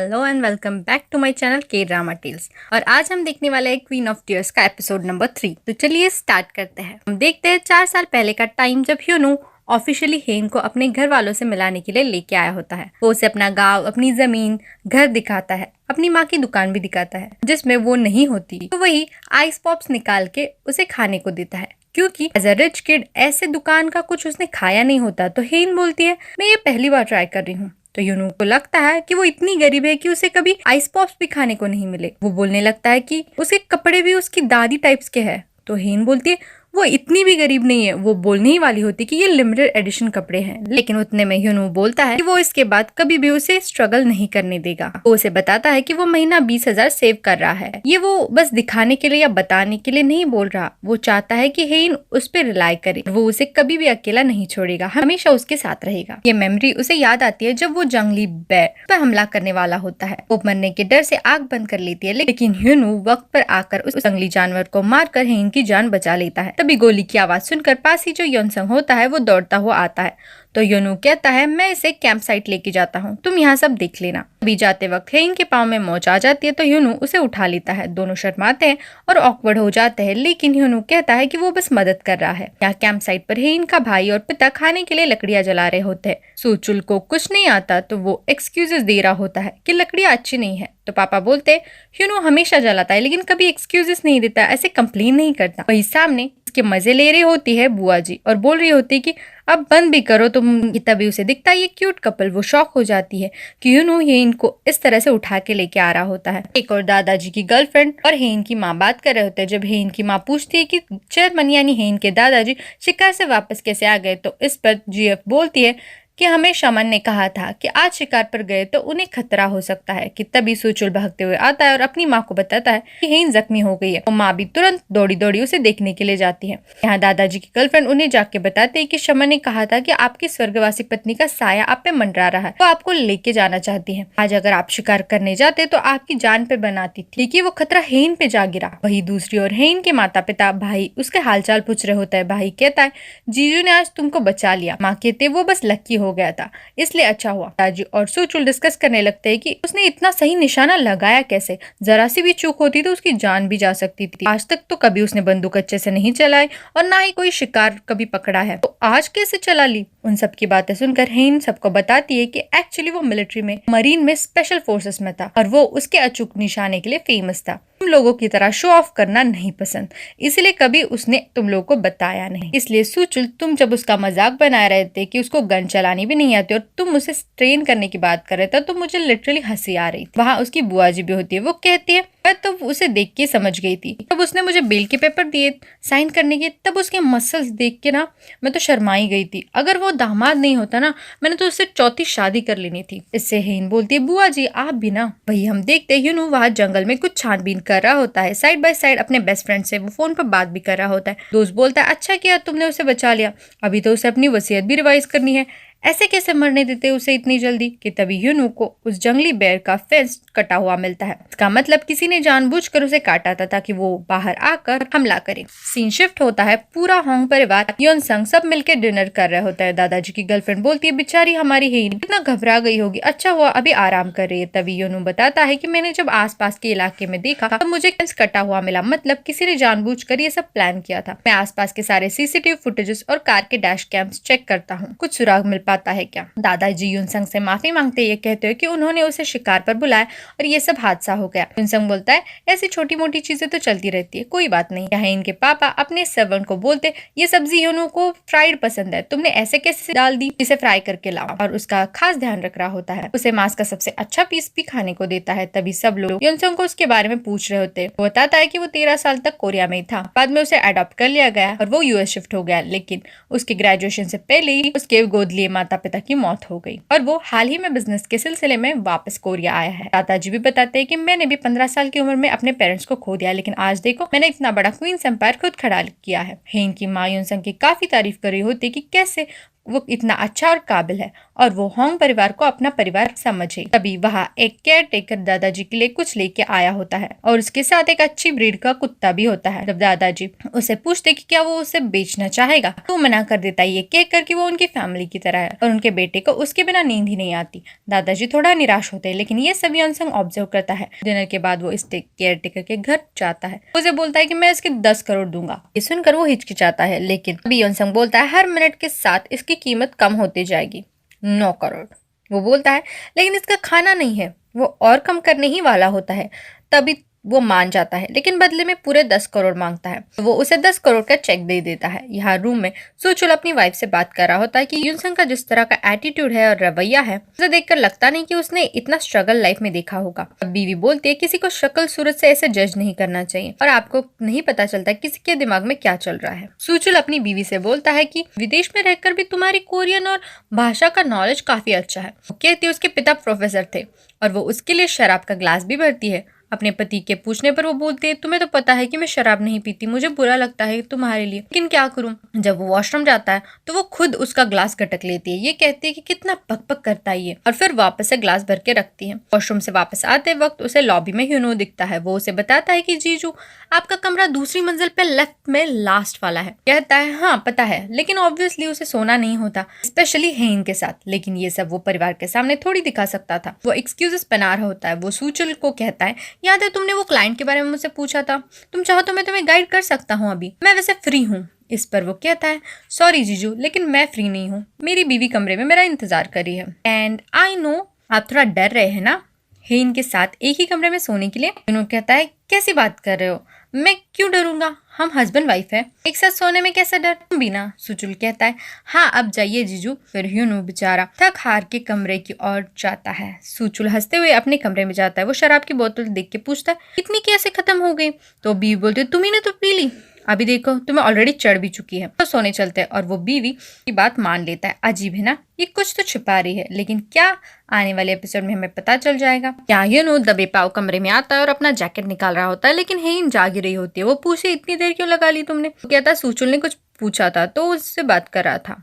Hello and welcome back to my channel K drama tales. और आज हम देखने वाले हैं क्वीन ऑफ टीयर्स का एपिसोड नंबर 3। तो चलिए स्टार्ट करते हैं। हम देखते हैं 4 साल पहले का टाइम, जब ह्यूनू ऑफिशियली हेन को अपने घर वालों से मिलाने के लिए लेके आया होता है। वो उसे अपना गांव, अपनी जमीन, घर दिखाता है, अपनी माँ की दुकान भी दिखाता है जिसमें वो नहीं होती। तो वही आइस पॉप्स निकाल के उसे खाने को देता है, क्योंकि एज अ रिच किड ऐसे दुकान का कुछ उसने खाया नहीं होता। तो हेन बोलती है मैं ये पहली बार ट्राई कर रही हूँ। तो ह्यूनू को लगता है कि वो इतनी गरीब है कि उसे कभी आइस पॉप्स भी खाने को नहीं मिले। वो बोलने लगता है कि उसके कपड़े भी उसकी दादी टाइप्स के हैं। तो हेन बोलती है वो इतनी भी गरीब नहीं है। वो बोलने ही वाली होती कि ये लिमिटेड एडिशन कपड़े हैं, लेकिन उतने में ह्यूनू बोलता है कि वो इसके बाद कभी भी उसे स्ट्रगल नहीं करने देगा। वो उसे बताता है कि वो महीना 20,000 सेव कर रहा है। ये वो बस दिखाने के लिए या बताने के लिए नहीं बोल रहा। वो चाहता है कि हेन उस पर रिलाई करे। वो उसे कभी भी अकेला नहीं छोड़ेगा, हमेशा उसके साथ रहेगा। ये मेमोरी उसे याद आती है जब वो जंगली बेर पर हमला करने वाला होता है। वो मरने के डर से आग बंद कर लेती है, लेकिन ह्यूनू वक्त पर आकर उस जंगली जानवर को मारकर हेन की जान बचा लेता है। तभी गोली की आवाज सुनकर पास ही जो योनसंग होता है वो दौड़ता हुआ आता है। तो योनू कहता है मैं इसे कैंप साइट लेके जाता हूँ, तुम यहाँ सब देख लेना। अभी जाते वक्त हेन के पाँव में मोच आ जाती है, तो ह्यूनू उसे उठा लेता है। दोनों शर्माते हैं और ऑकवर्ड हो जाते हैं, लेकिन ह्यूनू कहता है कि वो बस मदद कर रहा है। यहाँ कैंप साइट पर हेन का भाई और पिता खाने के लिए लकड़ियां जला रहे होते हैं। सूचुल को कुछ नहीं आता, तो वो एक्सक्यूजेस दे रहा होता है कि लकड़ियां अच्छी नहीं है। तो पापा बोलते ह्यूनू हमेशा जलाता है, लेकिन कभी एक्सक्यूजेस नहीं देता, ऐसे कंप्लेन नहीं करता। वही सामने के मजे ले रही होती है बुआ जी और बोल रही होती है कि अब बंद भी करो तुम। तभी उसे दिखता है ये क्यूट कपल। वो शॉक हो जाती है कि ह्यूनू ये इनको इस तरह से उठा के लेके आ रहा होता है। एक और दादाजी की गर्लफ्रेंड और हेन की माँ बात कर रहे होते हैं। जब हेन की माँ पूछती है कि चेयरमैन यानी हेन के दादाजी शिकार से वापस कैसे आ गए, तो इस पर जीएफ बोलती है कि हमें शमन ने कहा था कि आज शिकार पर गए तो उन्हें खतरा हो सकता है। कि तभी सूचुल भागते हुए आता है और अपनी माँ को बताता है कि हेन जख्मी हो गई है। तो माँ भी तुरंत दौड़ी दौड़ी उसे देखने के लिए जाती है। यहाँ दादाजी की गर्लफ्रेंड उन्हें जाके बताते है कि शमन ने कहा था कि आपकी स्वर्गवासी पत्नी का साया आप पे मंडरा रहा है, तो आपको लेके जाना चाहती है। आज अगर आप शिकार करने जाते तो आपकी जान पे बनाती थी, लेकिन वो खतरा हेन पे जा गिरा। वही दूसरी ओर हेन के माता पिता भाई उसके हालचाल पूछ रहे होता है। भाई कहता है जीजू ने आज तुमको बचा लिया। माँ कहते वो बस लकी हो गया था, इसलिए अच्छा हुआ। दादाजी और सूचुल डिस्कस करने लगते हैं कि उसने इतना सही निशाना लगाया कैसे। जरा सी भी चूक होती तो उसकी जान भी जा सकती थी। आज तक तो कभी उसने बंदूक अच्छे से नहीं चलाई और ना ही कोई शिकार कभी पकड़ा है, तो आज कैसे चला ली। उन सब की बातें सुनकर हेन सबको बताती है कि एक्चुअली वो मिलिट्री में, मरीन में स्पेशल फोर्सेस में था और वो उसके अचूक निशाने के लिए फेमस था। तुम लोगों की तरह शो ऑफ करना नहीं पसंद, इसलिए कभी उसने तुम लोगों को बताया नहीं। इसलिए सूचुल तुम जब उसका मजाक बना रहे थे कि उसको गन चलानी भी नहीं आती और तुम उसे ट्रेन करने की बात कर रहे थे, तो मुझे लिटरली हंसी आ रही थी। वहाँ उसकी बुआ जी भी होती है। वो कहती है मैं तो उसे देख के समझ गई थी। तब उसने मुझे बेल के पेपर दिए साइन करने के, तब उसके मसल्स देख के ना मैं तो शर्माई गई थी। अगर वो दामाद नहीं होता ना, मैंने तो उससे चौथी शादी कर लेनी थी। इससे हेन बोलती है बुआ जी आप भी ना। वही हम देखते हैं ह्यूनू वहाँ जंगल में कुछ छानबीन कर रहा होता है। साइड बाय साइड अपने बेस्ट फ्रेंड से वो फोन पर बात भी कर रहा होता है। दोस्त बोलता है अच्छा किया तुमने उसे बचा लिया, अभी तो उसे अपनी वसीयत भी रिवाइज करनी है, ऐसे कैसे मरने देते उसे इतनी जल्दी। कि तभी ह्यूनू को उस जंगली बेर का फेंस कटा हुआ मिलता है। इसका मतलब किसी ने जानबूझकर उसे काटा था ताकि वो बाहर आकर हमला करे। सीन शिफ्ट होता है। पूरा होंग परिवार योनसंग सब मिलकर डिनर कर रहा होता है। दादाजी की गर्लफ्रेंड बोलती है बेचारी हमारी हेन इतना घबरा गई होगी, अच्छा हुआ अभी आराम कर रही है। तभी योनू बताता है कि मैंने जब आसपास के इलाके में देखा तब मुझे फेंस कटा हुआ मिला, मतलब किसी ने जानबूझकर ये सब प्लान किया था। मैं आसपास के सारे सीसीटीवी फुटेजेस और कार के डैश कैम्स चेक करता हूँ, कुछ सुराग मिल पाता है क्या। दादाजी युनसंग से माफी मांगते ये कहते हैं कि उन्होंने उसे शिकार पर बुलाया और ये सब हादसा हो गया। युनसंग बोलता है ऐसी छोटी मोटी चीजें तो चलती रहती है, कोई बात नहीं। यहाँ इनके पापा अपने सर्वेंट को बोलते ये सब्जी ह्यूनू को फ्राइड पसंद है, तुमने ऐसे कैसे डाल दी, इसे फ्राई करके लाओ। और उसका खास ध्यान रख रहा होता है। उसे मांस का सबसे अच्छा पीस भी खाने को देता है। तभी सब लोग युनसंग को उसके बारे में पूछ रहे होते हैं। वो बताता है कि वो 13 साल तक कोरिया में था, बाद में उसे अडॉप्ट कर लिया गया और वो यूएस शिफ्ट हो गया, लेकिन उसके ग्रेजुएशन से पहले ही उसके गोद लिए माता पिता की मौत हो गई और वो हाल ही में बिजनेस के सिलसिले में वापस कोरिया आया है। दादाजी भी बताते हैं कि मैंने भी 15 साल की उम्र में अपने पेरेंट्स को खो दिया, लेकिन आज देखो मैंने इतना बड़ा क्वींस एम्पायर खुद खड़ा किया है। हेन की माँ युनसंग की काफी तारीफ कर रही होती कि कैसे वो इतना अच्छा और काबिल है और वो होंग परिवार को अपना परिवार समझे। तभी वहाँ एक केयर टेकर दादाजी के लिए कुछ लेके आया होता है और उसके साथ एक अच्छी ब्रीड का कुत्ता भी होता है। जब दादाजी उसे पूछते कि क्या वो उसे बेचना चाहेगा तो मना कर देता है, ये कहकर कि वो उनकी फैमिली की तरह है और उनके बेटे को उसके बिना नींद ही नहीं आती। दादाजी थोड़ा निराश होते हैं, लेकिन ये सभी योनसंग ऑब्जर्व करता है। डिनर के बाद वो इस केयर टेकर के घर जाता है। उसे बोलता है कि मैं इसके 10 करोड़ दूंगा। ये सुनकर वो हिचकिचाता है, लेकिन अभी योनसंग बोलता है हर मिनट के साथ इसकी कीमत कम होती जाएगी, 9 करोड़। वो बोलता है लेकिन इसका खाना नहीं है। वो और कम करने ही वाला होता है, तभी वो मान जाता है, लेकिन बदले में पूरे 10 करोड़ मांगता है। वो उसे 10 करोड़ का चेक दे देता है। यहाँ रूम में सुचुल अपनी वाइफ से बात कर रहा होता है कि युनसंग का जिस तरह का एटीट्यूड है और रवैया है, उसे देखकर लगता नहीं कि उसने इतना स्ट्रगल लाइफ में देखा होगा। अब बीवी बोलती है किसी को शक्ल सूरत से ऐसे जज नहीं करना चाहिए और आपको नहीं पता चलता किसी के दिमाग में क्या चल रहा है। सुचुल अपनी बीवी से बोलता है कि विदेश में रहकर भी तुम्हारी कोरियन और भाषा का नॉलेज काफी अच्छा है। वो कहती है उसके पिता प्रोफेसर थे और वो उसके लिए शराब का ग्लास भी भरती है। अपने पति के पूछने पर वो बोलती है तुम्हें तो पता है कि मैं शराब नहीं पीती, मुझे बुरा लगता है तुम्हारे लिए, लेकिन क्या करूं। जब वो वॉशरूम जाता है तो वो खुद उसका ग्लास गटक लेती है। ये कहती है कि कितना पक करता है ये, और फिर वापस से ग्लास भर के रखती है। वॉशरूम से वापस आते वक्त उसे लॉबी में ह्यूनो दिखता है। वो उसे बताता है कि जीजू आपका कमरा दूसरी मंजिल पे लेफ्ट में लास्ट वाला है। कहता है हाँ पता है, लेकिन ऑब्वियसली उसे सोना नहीं होता, स्पेशली हेन के साथ। लेकिन ये सब वो परिवार के सामने थोड़ी दिखा सकता था। वो एक्सक्यूजेस बना रहा होता है। वो सुचुल को कहता है याद है तुमने वो क्लाइंट के बारे में मुझसे पूछा था, तुम चाहो तो मैं तुम्हें गाइड कर सकता हूँ, अभी मैं वैसे फ्री हूँ। इस पर वो कहता है सॉरी जीजू, लेकिन मैं फ्री नहीं हूँ, मेरी बीवी कमरे में मेरा इंतजार कर रही है। एंड आई नो आप थोड़ा डर रहे हैं ना हेन के साथ एक ही कमरे में सोने के लिए। उन्होंने कहता है कैसी बात कर रहे हो, मैं क्यों डरूंगा, हम हस्बैंड वाइफ है, एक साथ सोने में कैसा डर, तुम भी ना। सुचुल कहता है हाँ अब जाइए जीजू। फिर ह्यूनो बेचारा थक हार के कमरे की ओर जाता है। सुचुल हंसते हुए अपने कमरे में जाता है। वो शराब की बोतल देख के पूछता है इतनी कैसे खत्म हो गई। तो बीवी बोलती है तुम्ही ने तो पी ली, अभी देखो तुम्हें ऑलरेडी चढ़ भी चुकी है। तो सोने चलते हैं और वो बीवी की बात मान लेता है। अजीब है ना, ये कुछ तो छिपा रही है, लेकिन क्या आने वाले एपिसोड में हमें पता चल जाएगा। क्या ह्यूनो दबे पाव कमरे में आता है और अपना जैकेट निकाल रहा होता है, लेकिन हेन जागी रही होती है। वो पूछे इतनी देर क्यों लगा ली तुमने। वो कहता है सुचुल ने कुछ पूछा था तो उससे बात कर रहा था।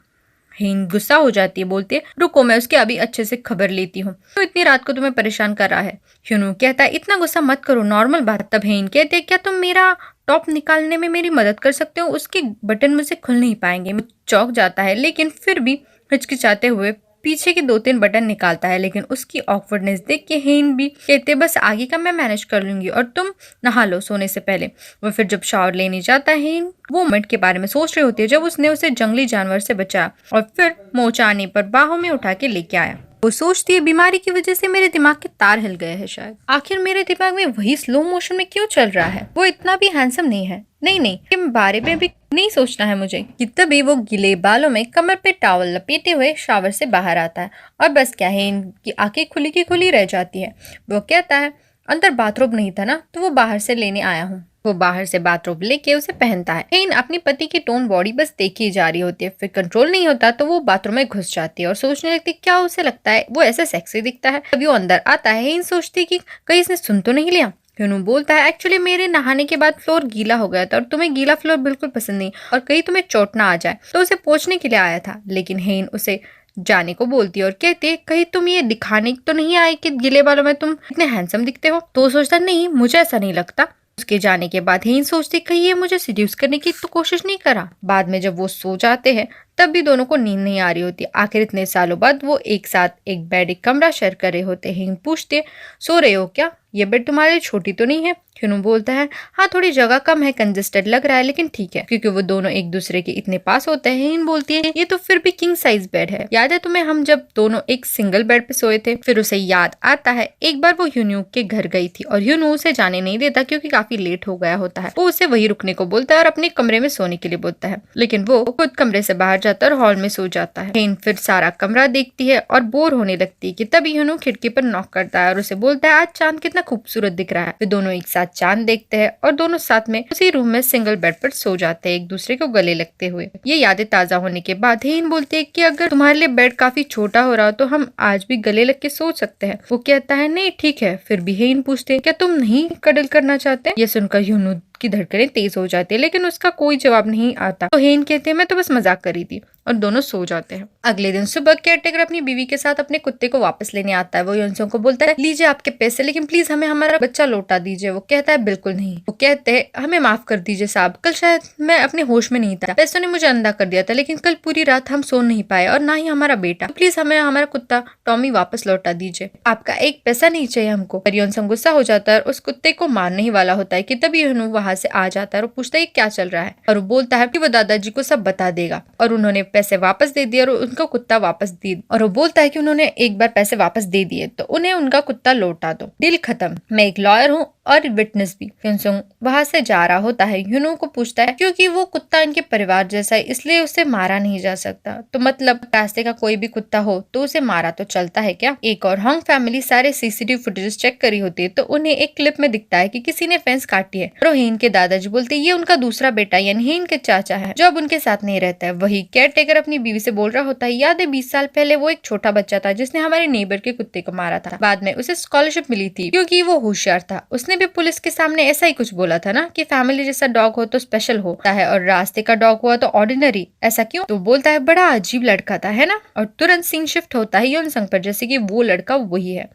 हेन गुस्सा हो जाती है, बोलती है रुको मैं उसके अभी अच्छे से खबर लेती हूँ, तो इतनी रात को तुम्हें परेशान कर रहा है। ह्यूनो कहता है इतना गुस्सा मत करो, नॉर्मल बात। तब हेन कहते हैं क्या तुम मेरा टॉप निकालने में मेरी मदद कर सकते हो, उसके बटन मुझसे खुल नहीं पाएंगे। चौंक जाता है, लेकिन फिर भी हिचकिचाते हुए पीछे के 2-3 बटन निकालता है, लेकिन उसकी ऑकवर्डनेस देख के हेन भी कहते बस आगे का मैं मैनेज कर लूंगी और तुम नहा लो सोने से पहले। वो फिर जब शावर लेने जाता है हेन वो मोमेंट के बारे में सोच रही होती है जब उसने उसे जंगली जानवर से बचाया और फिर मोचा आने पर बाहों में उठा के लेके आया। वो सोचती है बीमारी की वजह से मेरे दिमाग के तार हिल गए हैं शायद, आखिर मेरे दिमाग में वही स्लो मोशन में क्यों चल रहा है, वो इतना भी हैंडसम नहीं है, नहीं के बारे में भी नहीं सोचना है मुझे। कि तभी वो गिले बालों में कमर पे टॉवल लपेटे हुए शावर से बाहर आता है और बस क्या है इनकी आंखें खुली की खुली रह जाती है। वो कहता है अंदर बाथरूम नहीं था ना, तो वो बाहर से लेने आया हूँ। वो बाहर से बाथरोब लेके उसे पहनता है। हेन अपनी पति की टोन बॉडी बस देखी जा रही होती है, फिर कंट्रोल नहीं होता तो वो बाथरूम में घुस जाती है और सोचने लगती क्या उसे लगता है वो ऐसे सेक्सी दिखता है। तभी वो अंदर आता है। हेन सोचती कि कहीं इसने सुन तो नहीं लिया। ह्यूनो बोलता है एक्चुअली मेरे नहाने के बाद फ्लोर गीला हो गया था और तुम्हें गीला फ्लोर बिल्कुल पसंद नहीं और कहीं तुम्हें चोट ना आ जाए तो उसे पोंछने के लिए आया था। लेकिन हेन उसे जाने को बोलती है और कहती है कहीं तुम ये दिखाने तो नहीं आए कि गीले बालों में तुम इतने हैंडसम दिखते हो। तो सोचता नहीं मुझे ऐसा नहीं लगता। उसके जाने के बाद हेन सोचती कहीं ये मुझे सिड्यूस करने की तो कोशिश नहीं करा। बाद में जब वो सो जाते हैं तब भी दोनों को नींद नहीं आ रही होती। आखिर इतने सालों बाद वो एक साथ एक बेड एक कमरा शेयर कर रहे होते। हेन पूछते सो रहे हो क्या, ये बेड तुम्हारे लिए छोटी तो नहीं है। ह्यूनो बोलता है हाँ थोड़ी जगह कम है, कंजेस्टेड लग रहा है, लेकिन ठीक है क्योंकि वो दोनों एक दूसरे के इतने पास होते हैं। हेन बोलती है ये तो फिर भी किंग साइज बेड है, याद है तुम्हें हम जब दोनों एक सिंगल बेड पे सोए थे। फिर उसे याद आता है एक बार वो ह्यूनो के घर गई थी और ह्यूनो उसे जाने नहीं देता क्योंकि काफी लेट हो गया होता है। वो उसे वही रुकने को बोलता है और अपने कमरे में सोने के लिए बोलता है, लेकिन वो खुद कमरे से बाहर जाता है और हॉल में सो जाता है। हेन फिर सारा कमरा देखती है और बोर होने लगती है कि तभी ह्यूनो खिड़की पर नॉक करता है और उसे बोलता है आज चांद कितना खूबसूरत दिख रहा है। फिर दोनों एक साथ चांद देखते हैं और दोनों साथ में उसी रूम में सिंगल बेड पर सो जाते हैं एक दूसरे को गले लगते हुए। ये यादें ताजा होने के बाद हेन बोलते हैं कि अगर तुम्हारे लिए बेड काफी छोटा हो रहा हो तो हम आज भी गले लग के सो सकते हैं। वो कहता है नहीं ठीक है। फिर भी हेन पूछते क्या तुम नहीं कडल करना चाहते। ये सुनकर ह्यूनो की धड़कनें तेज हो जाती है, लेकिन उसका कोई जवाब नहीं आता। तो हेन कहते हैं मैं तो बस मजाक कर रही थी और दोनों सो जाते हैं। अगले दिन सुबह केयरटेकर अपनी बीवी के साथ अपने कुत्ते को वापस लेने आता है। वो युनसुंग को बोलता है, लीजिए आपके पैसे, लेकिन प्लीज हमें हमारा बच्चा लौटा दीजिए। वो कहता है, बिल्कुल नहीं। वो कहते हैं, हमें माफ कर दीजिए साहब, कल शायद मैं अपने होश में नहीं था, पैसों ने मुझे अंधा कर दिया था, लेकिन कल पूरी रात हम सो नहीं पाए और ना ही हमारा बेटा। प्लीज हमें हमारा कुत्ता टॉमी वापस लौटा दीजिए, आपका एक पैसा नहीं चाहिए हमको। पर युनसुंग गुस्सा हो जाता है और उस कुत्ते को मारने ही वाला होता है कि तभी यूनू वहां से आ जाता है और पूछता है क्या चल रहा है, और वो बोलता है कि वो दादाजी को सब बता देगा। और उन्होंने पैसे वापस दे दिए और उनका कुत्ता वापस दे, और वो बोलता है कि उन्होंने एक बार पैसे वापस दे दिए तो उन्हें उनका कुत्ता लौटा दो, डील खत्म, मैं एक लॉयर हूँ और विटनेस भी। युनसुंग वहां से जा रहा होता है। यूनू को पूछता है क्योंकि वो कुत्ता इनके परिवार जैसा है इसलिए उसे मारा नहीं जा सकता, तो मतलब रास्ते का कोई भी कुत्ता हो तो उसे मारा तो चलता है क्या। एक और होंग फैमिली सारे सीसीटीवी फुटेज चेक करी होती है तो उन्हें एक क्लिप में दिखता है कि किसी ने फेंस काटी है। और हेन के दादाजी बोलते ये उनका दूसरा बेटा यानी हेन के चाचा है जो अब उनके साथ नहीं रहता है। वही केयरटेकर अपनी बीवी से बोल रहा होता है, याद है 20 साल पहले वो एक छोटा बच्चा था जिसने हमारे नेबर के कुत्ते को मारा था, बाद में उसे स्कॉलरशिप मिली थी क्योंकि वो होशियार था। उसने भी पुलिस के सामने ऐसा ही कुछ बोला था ना कि फैमिली जैसा डॉग हो तो स्पेशल होता है और रास्ते का डॉग हुआ तो ऑर्डिनरी, ऐसा क्यों। तो बोलता है बड़ा अजीब लड़का था, है ना। और तुरंत सीन शिफ्ट होता है युनसुंग पर, जैसे कि वो लड़का वही है।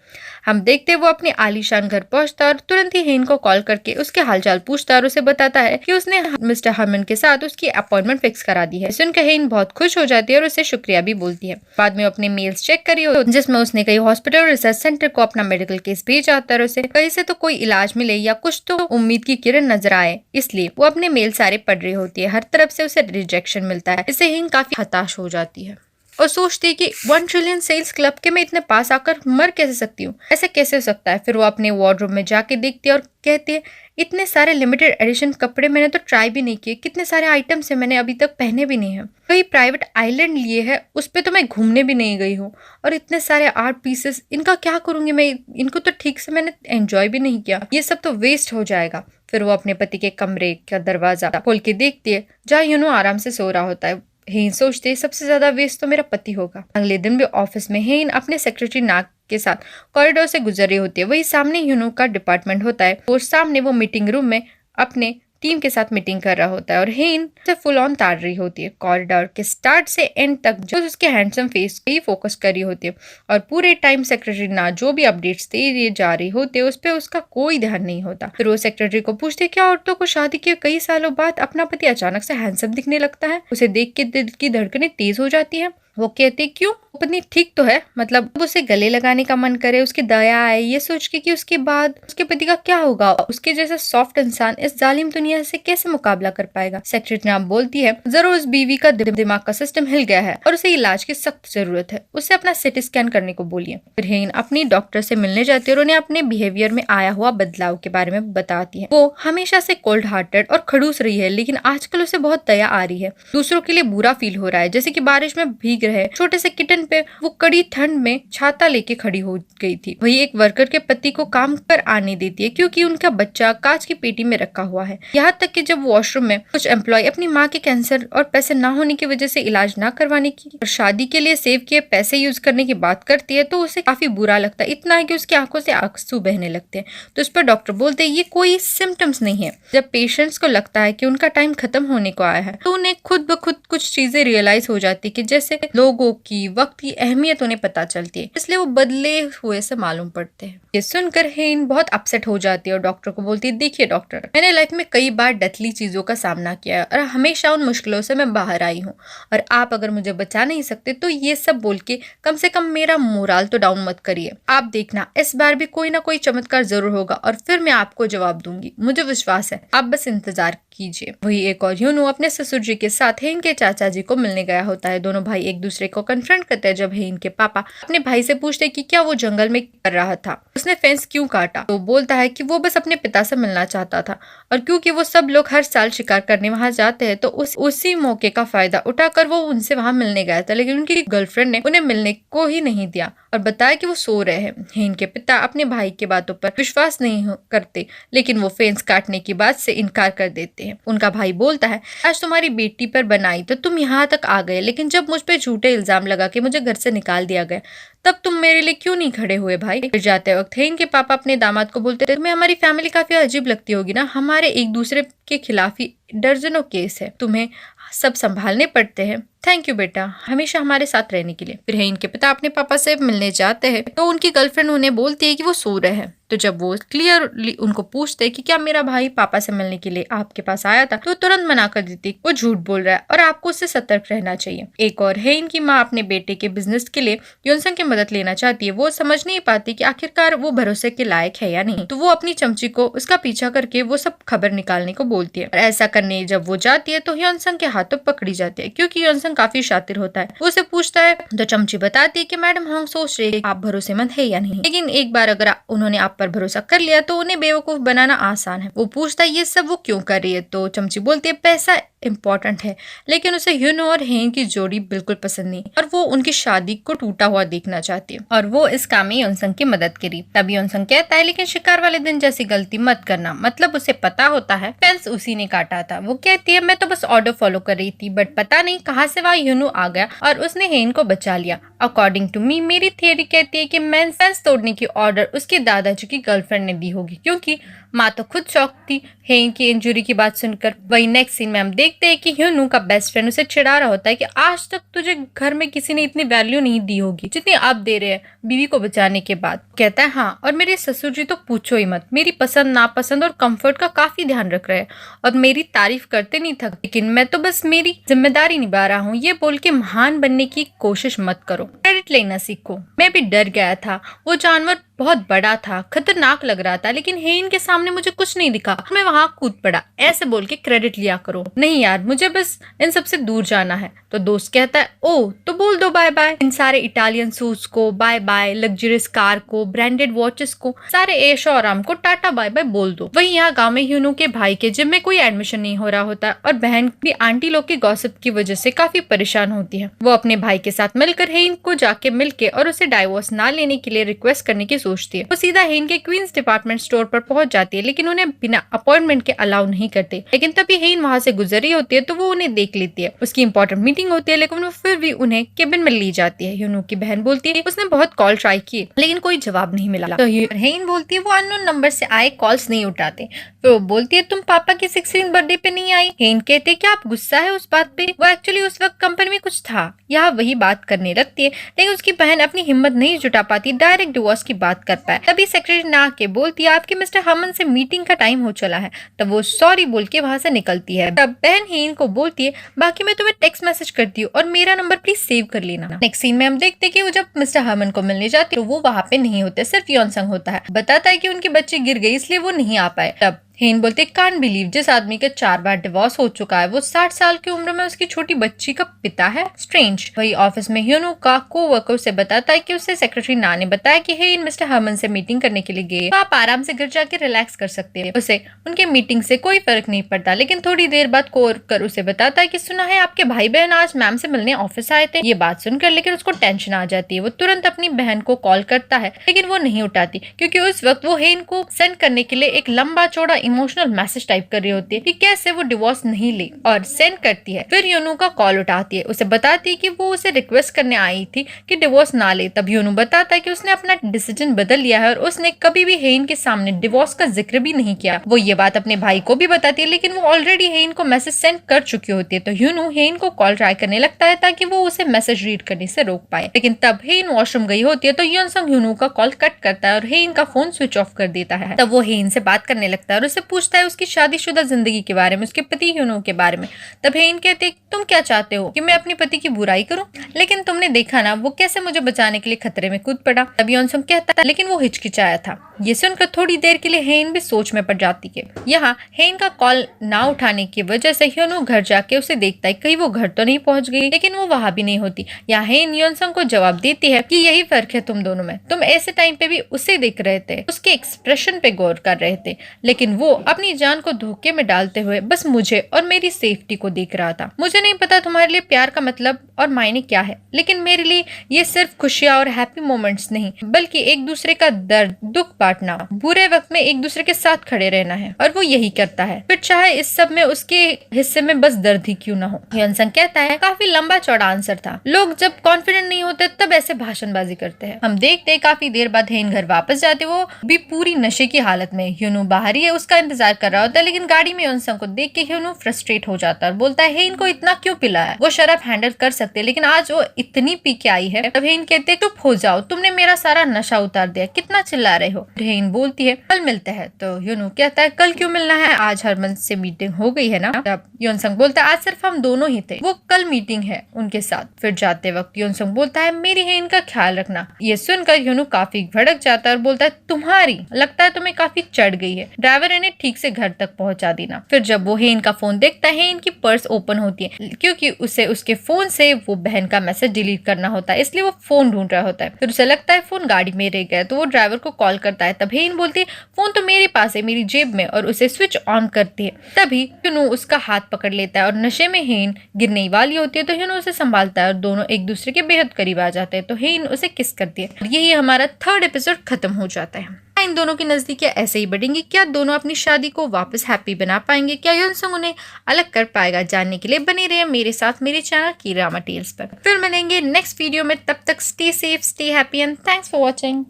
हम देखते हैं वो अपने आलीशान घर पहुंचता है और तुरंत ही हेन को कॉल करके उसके हालचाल पूछता है और उसे बताता है कि उसने मिस्टर हरमन के साथ उसकी अपॉइंटमेंट फिक्स करा दी है। सुनकर हेन बहुत खुश हो जाती है और उसे शुक्रिया भी बोलती है। बाद में अपने मेल्स चेक करी हो जिसमें उसने कई हॉस्पिटल और रिसर्च सेंटर को अपना मेडिकल केस भेजा होता है, उसे कहीं से तो कोई इलाज मिले या कुछ तो उम्मीद की किरण नजर आए, इसलिए वो अपने मेल सारे पढ़ रही होती है। हर तरफ से उसे रिजेक्शन मिलता है, इससे हेन काफी हताश हो जाती है और सोचती है कि 1 ट्रिलियन सेल्स क्लब के मैं इतने पास आकर मर कैसे सकती हूँ, ऐसे कैसे हो सकता है। फिर वो अपने वार्डरोब में जाके देखती है और कहती है, इतने सारे लिमिटेड एडिशन कपड़े मैंने तो ट्राई भी नहीं किए, कितने सारे आइटम्स है मैंने अभी तक पहने भी नहीं है। कई प्राइवेट आइलैंड लिए है उस पे तो मैं घूमने भी नहीं गई हूँ, और इतने सारे आर्ट पीसेस इनका क्या करूंगी मैं, इनको तो ठीक से मैंने एंजॉय भी नहीं किया, ये सब तो वेस्ट हो जाएगा। फिर वो अपने पति के कमरे का दरवाजा खोल के देखती है जहाँ यूनो आराम से सो रहा होता है। हेन सोचते सबसे ज्यादा वेस्ट तो मेरा पति होगा। अगले दिन भी ऑफिस में हेन अपने सेक्रेटरी नाक के साथ कॉरिडोर से गुजर रही होती है। वही सामने यूनो का डिपार्टमेंट होता है और सामने वो मीटिंग रूम में अपने टीम के साथ मीटिंग कर रहा होता है और हेन से फुल ऑन ताड़ रही होती है। कॉरिडोर के स्टार्ट से एंड तक जो उसके हैंडसम फेस पे ही फोकस कर रही होती है और पूरे टाइम सेक्रेटरी ना जो भी अपडेट्स दे जा रही होती है उस पर उसका कोई ध्यान नहीं होता। फिर वो सेक्रेटरी को पूछते क्या औरतों को शादी के कई सालों बाद अपना पति अचानक से हैंडसम दिखने लगता है। उसे देख के दिल की धड़कनें तेज हो जाती है। वो कहती क्यों, पत्नी ठीक तो है, मतलब उसे गले लगाने का मन करे, उसकी दया आए, ये सोच के कि उसके बाद उसके पति का क्या होगा, उसके जैसा सॉफ्ट इंसान इस जालिम दुनिया से कैसे मुकाबला कर पाएगा। सेक्रेटरी नाम बोलती है जरूर उस बीवी का दिमाग का सिस्टम हिल गया है और उसे इलाज की सख्त जरूरत है, उसे अपना सिटी स्कैन करने को बोलिए। फिर हेन अपनी डॉक्टर से मिलने जाती है और उन्हें अपने बिहेवियर में आया हुआ बदलाव के बारे में बताती है। वो हमेशा से कोल्ड हार्टेड और खड़ूस रही है, लेकिन आजकल उसे बहुत दया आ रही है, दूसरों के लिए बुरा फील हो रहा है, जैसे कि बारिश में भीग रहे छोटे से किटन पे वो कड़ी ठंड में छाता लेके खड़ी हो गई थी। वही एक वर्कर के पति को काम पर आने देती है क्योंकि उनका बच्चा कांच की पेटी में रखा हुआ है। यहाँ तक कि जब वॉशरूम में कुछ एम्प्लॉय अपनी माँ के कैंसर और पैसे ना होने की वजह से इलाज ना करवाने की और शादी के लिए सेव किए पैसे यूज करने की बात करती है तो उसे काफी बुरा लगता है, इतना है कि उसकी आंखों से आंसू बहने लगते हैं। तो उस पर डॉक्टर बोलते हैं ये कोई सिम्टम्स नहीं है। जब पेशेंट्स को लगता है कि उनका टाइम खत्म होने को आया है तो उन्हें खुद ब खुद कुछ चीजें रियलाइज हो जाती है कि जैसे लोगों की वक्त की अहमियत उन्हें पता चलती है, इसलिए वो बदले हुए से मालूम पड़ते हैं। ये सुनकर हेन बहुत अपसेट हो जाती है और डॉक्टर को बोलती है देखिए डॉक्टर, मैंने लाइफ में कई बार डेथली चीजों का सामना किया है और हमेशा उन मुश्किलों से मैं बाहर आई हूँ, और आप अगर मुझे बचा नहीं सकते तो ये सब बोल के कम से कम मेरा मोराल तो डाउन मत करिए। आप देखना इस बार भी कोई ना कोई चमत्कार जरूर होगा और फिर मैं आपको जवाब दूंगी, मुझे विश्वास है, आप बस इंतजार कीजिए। वही एक और यूनू अपने ससुर जी के साथ हेन के चाचा जी को मिलने गया होता है। दोनों भाई एक दूसरे को कन्फ्रंट करते हैं जब हेन के पापा अपने भाई से पूछते कि क्या वो जंगल में कर रहा था, उसने फेंस क्यों काटा। तो बोलता है कि वो बस अपने पिता से मिलना चाहता था और क्योंकि वो सब लोग हर साल शिकार करने वहां जाते हैं तो उसी मौके का फायदा उठाकर वो उनसे वहां मिलने गया था, लेकिन उनकी गर्लफ्रेंड ने उन्हें मिलने को ही नहीं दिया और बताया कि वो सो रहे हैं। हेन के पिता अपने भाई के बातों पर विश्वास नहीं करते, लेकिन वो फेंस काटने की बात से इनकार कर देते हैं। उनका भाई बोलता है आज तुम्हारी बेटी पर बनाई तो तुम यहाँ तक आ गए, लेकिन जब मुझ पे झूठे इल्जाम लगा के मुझे घर से निकाल दिया गया तब तुम मेरे लिए क्यों नहीं खड़े हुए भाई। फिर जाते वक्त हेन के पापा अपने दामाद को बोलते थे तुम्हें हमारी फैमिली काफी अजीब लगती होगी ना, हमारे एक दूसरे के खिलाफ ही दर्जनों केस है, तुम्हें सब संभालने पड़ते हैं। थैंक यू बेटा, हमेशा हमारे साथ रहने के लिए। फिर हेन के पिता अपने पापा से मिलने जाते हैं तो उनकी गर्लफ्रेंड उन्हें बोलती है कि वो सो रहे हैं। तो जब वो क्लियरली उनको पूछते हैं कि क्या मेरा भाई पापा से मिलने के लिए आपके पास आया था, तो तुरंत मना कर देती वो झूठ बोल रहा है और आपको उससे सतर्क रहना चाहिए। एक और हेन की माँ अपने बेटे के बिजनेस के लिए योनसंग की मदद लेना चाहती है। वो समझ नहीं पाती कि आखिरकार वो भरोसे के लायक है या नहीं, तो वो अपनी चमची को उसका पीछा करके वो सब खबर निकालने को बोलती है। और ऐसा करने जब वो जाती है तो योनसंग के हाथों पकड़ी जाती है, क्योंकि योनसंग काफी शातिर होता है। वो उसे पूछता है तो चमची बताती है कि मैडम हम सोच रहे हैं आप भरोसेमंद है या नहीं, लेकिन एक बार अगर उन्होंने आप पर भरोसा कर लिया तो उन्हें बेवकूफ बनाना आसान है। वो पूछता है ये सब वो क्यों कर रही है, तो चमची बोलती है पैसा इम्पोर्टेंट है, लेकिन उसे ह्यूनो और हेन की जोड़ी बिल्कुल पसंद नहीं और वो उनकी शादी को टूटा हुआ देखना चाहती है और वो इस काम में योनसंग की मदद करी। तभी योनसंग कहता है लेकिन शिकार वाले दिन जैसी गलती मत करना, मतलब उसे पता होता है फेंस उसी ने काटा था। वो कहती है मैं तो बस ऑर्डर फॉलो कर रही थी, बट पता नहीं कहाँ से वहाँ ह्यूनो आ गया और उसने हेन को बचा लिया। अकॉर्डिंग टू मी मेरी थियरी कहती है कि मैं फेंस तोड़ने की ऑर्डर उसके दादाजी की गर्लफ्रेंड ने दी होगी, क्योंकि माँ तो खुद शॉक थी हेन की इंजरी की बात सुनकर। वही नेक्स्ट सीन में हम देखते हैं कि ह्यूनू का बेस्ट फ्रेंड उसे चिढ़ा रहा होता है कि आज तक तुझे घर में किसी ने इतनी वैल्यू नहीं दी होगी जितनी आप दे रहे हैं बीवी को बचाने के बाद। कहता है हाँ, और मेरे ससुर जी तो पूछो ही मत, मेरी पसंद नापसंद और कंफर्ट का काफी ध्यान रख रहे हैं और मेरी तारीफ करते नहीं थक, लेकिन मैं तो बस मेरी जिम्मेदारी निभा रहा हूँ। ये बोल के महान बनने की कोशिश मत करो, क्रेडिट लेना सीखो। मैं भी डर गया था, वो जानवर बहुत बड़ा था, खतरनाक लग रहा था, लेकिन हेन के सामने मुझे कुछ नहीं दिखा, मैं वहां कूद पड़ा। ऐसे बोल के क्रेडिट लिया करो। नहीं यार, मुझे बस इन सबसे दूर जाना है। तो दोस्त कहता है ओ तो बोल दो बाय बाय इन सारे इटालियन सूट्स को, बाय बाय लग्जरियस कार को, ब्रांडेड वॉचेस को, सारे ऐशो आराम को टाटा बाय बाय बोल दो। वही यहाँ गाँव में ह्यूनू के भाई के जिम में कोई एडमिशन नहीं हो रहा होता और बहन भी आंटी लोग की गॉसिप की वजह से काफी परेशान होती है। वो अपने भाई के साथ मिलकर हेन को जाके मिलके और उसे डाइवोर्स ना लेने के लिए रिक्वेस्ट करने की सोचती है। वो सीधा हेन के क्वींस डिपार्टमेंट स्टोर पर पहुंच जाती है, लेकिन उन्हें बिना अपॉइंटमेंट के अलाउ नहीं करते। लेकिन तभी हेन वहां से गुजर रही होती है तो वो उन्हें देख लेती है। उसकी इंपॉर्टेंट मीटिंग होती है, लेकिन वो फिर भी उन्हें केबिन में ली जाती है। ह्यूनू की बहन बोलती है उसने बहुत कॉल ट्राई किए लेकिन कोई जवाब नहीं मिला। तो हेन बोलती है वो अननोन नंबर से आए कॉल्स नहीं उठाते। फिर वो बोलती है तुम पापा की 16th बर्थडे पे नहीं आई। हेन कहते क्या आप गुस्सा है उस बात पे, वो एक्चुअली उस वक्त कंपनी में कुछ था। यहाँ वही बात करने लगती है, लेकिन उसकी बहन अपनी हिम्मत नहीं जुटा पाती डायरेक्ट डिवोर्स की बात कर पाए। तभी सेक्रेटरी ना के बोलती है आपके मिस्टर हरमन से मीटिंग का टाइम हो चला है। तब वो सॉरी बोल के वहां से निकलती है। तब बहन हेन को बोलती है बाकी मैं तुम्हें टेक्स्ट मैसेज करती हूँ और मेरा नंबर प्लीज सेव कर लेना। नेक्स्ट सीन में हम देखते हैं कि वो जब मिस्टर हरमन को मिलने जाती है तो वो वहां पे नहीं होते, सिर्फ योनसंग होता है। बताता है कि उनकी बच्ची गिर गई इसलिए वो नहीं आ पाए। तब हेन बोलते कांट बिलीव जिस आदमी का 4 बार डिवोर्स हो चुका है वो 60 साल की उम्र में उसकी छोटी बच्ची का पिता है। स्ट्रेंज। वही ऑफिस में ह्यूनू का कोवर्कर उसे बताता है कि उसे सेक्रेटरी ना ने बताया कि हेन मिस्टर हरमन से मीटिंग करने के लिए गए, आप आराम से घर जाके रिलैक्स कर सकते हैं। उसे उनके मीटिंग से कोई फर्क नहीं पड़ता। लेकिन थोड़ी देर बाद कोवर्कर उसे बताता है कि सुना है आपके भाई बहन आज मैम से मिलने ऑफिस आए थे। ये बात सुनकर लेकिन उसको टेंशन आ जाती है। वो तुरंत अपनी बहन को कॉल करता है लेकिन वो नहीं उठाती, क्योंकि उस वक्त वो हेन को सेंड करने के लिए एक लंबा चौड़ा इमोशनल मैसेज टाइप कर रही होती है कि कैसे वो डिवोर्स नहीं ले, और सेंड करती है। फिर ह्यूनू का कॉल उठाती है, उसे बताती है कि वो उसे रिक्वेस्ट करने आई थी कि डिवोर्स ना ले। तब ह्यूनू बताता है कि उसने अपना डिसीजन बदल लिया है और उसने कभी भी हेन के सामने डिवोर्स का जिक्र भी नहीं किया। वो ये बात अपने भाई को भी बताती है, लेकिन वो ऑलरेडी हेन को मैसेज सेंड कर चुकी होती है। तो ह्यूनू हेन को कॉल ट्राई करने लगता है ताकि वो उसे मैसेज रीड करने से रोक पाए। लेकिन तब हेन वॉशरूम गई होती है तो योनसंग ह्यूनू का कॉल कट करता है और हेन का फोन स्विच ऑफ कर देता है। तब वो हेन से बात करने लगता है और उसे पूछता है उसकी शादीशुदा जिंदगी के बारे में, उसके पति ह्यूनू के बारे में। तब हेन कहते तुम क्या चाहते हो कि मैं अपने पति की बुराई करूं, लेकिन तुमने देखा ना वो कैसे मुझे बचाने के लिए खतरे में कूद पड़ा। तब योनसंग कहता है लेकिन वो हिचकिचाया था। ये सुनकर थोड़ी देर के लिए हेन भी सोच में पड़ जाती है। यहाँ हेन का कॉल ना उठाने की वजह से ह्यूनू घर जाके उसे देखता है कहीं वो घर तो नहीं पहुंच गई, लेकिन वो वहां भी नहीं होती। यहाँ हेन योनसंग को जवाब देती है कि यही फर्क है तुम दोनों में, तुम ऐसे टाइम पे भी उसे देख रहे थे, उसके एक्सप्रेशन पे गौर कर रहे थे, लेकिन वो अपनी जान को धोखे में डालते हुए बस मुझे और मेरी सेफ्टी को देख रहा था। मुझे नहीं पता तुम्हारे लिए प्यार का मतलब और मायने क्या है, लेकिन मेरे लिए ये सिर्फ खुशियां और हैप्पी मोमेंट्स नहीं बल्कि एक दूसरे का दर्द दुख बांटना, बुरे वक्त में एक दूसरे के साथ खड़े रहना है, और वो यही करता है, फिर चाहे इस सब में उसके हिस्से में बस दर्द ही क्यों ना हो। योनसंग कहता है काफी लंबा चौड़ा आंसर था, लोग जब कॉन्फिडेंट नहीं होते तब ऐसे भाषणबाजी करते हैं। हम देखते काफी देर बाद हेन घर वापस जाते, वो भी पूरी नशे की हालत में। ह्यूनू बाहर ही है, उसका इंतजार कर रहा होता है, लेकिन गाड़ी में योनसंग को देख के ह्यूनू फ्रस्ट्रेट हो जाता है और बोलता है इनको इतना क्यों पिलाया। वो शराब हैंडल कर सकते लेकिन आज वो इतनी पी के आई है। तब हेन कहते चुप हो जाओ, तुमने मेरा सारा नशा उतार दिया, कितना चिल्ला रहे हो। हेन बोलती है कल मिलते हैं। तो ह्यूनू कहता है कल क्यों मिलना है, आज हरमन से मीटिंग हो गई है ना। तब योनसंग बोलता है आज सिर्फ हम दोनों ही थे, वो कल मीटिंग है उनके साथ। फिर जाते वक्त योनसंग बोलता है मेरी हेन का ख्याल रखना। ये सुनकर ह्यूनू काफी भड़क जाता है और बोलता है तुम्हारी लगता है तुम्हें काफी चढ़ गई है, ड्राइवर इन्हें ठीक से घर तक पहुंचा देना। फिर जब वो हेन का फोन देखता है इनकी पर्स ओपन होती है क्योंकि उसे उसके फोन से वो बहन का मैसेज डिलीट करना होता है, इसलिए वो फोन ढूंढ रहा होता है। फिर उसे लगता है फोन गाड़ी में रह गया तो वो ड्राइवर को कॉल करता है। तब हेन बोलती है फोन तो मेरे पास है, मेरी जेब में, और उसे स्विच ऑन करती है। तभी ह्यूनू उसका हाथ पकड़ लेता है और नशे में हेन गिरने वाली होती है तो ह्यूनू उसे संभालता है और दोनों एक दूसरे के बेहद करीब आ जाते हैं। तो हेन उसे किस करती है। यही हमारा 3rd एपिसोड खत्म हो जाता है। इन दोनों की नजदीकियां ऐसे ही बढ़ेंगी। क्या दोनों अपनी शादी को वापस हैप्पी बना पाएंगे? क्या योनसंग उन्हें अलग कर पाएगा? जानने के लिए बने रहिए मेरे साथ मेरे चैनल की ड्रामा टेल्स पर। फिर मिलेंगे नेक्स्ट वीडियो में, तब तक stay safe, stay happy and thanks for watching.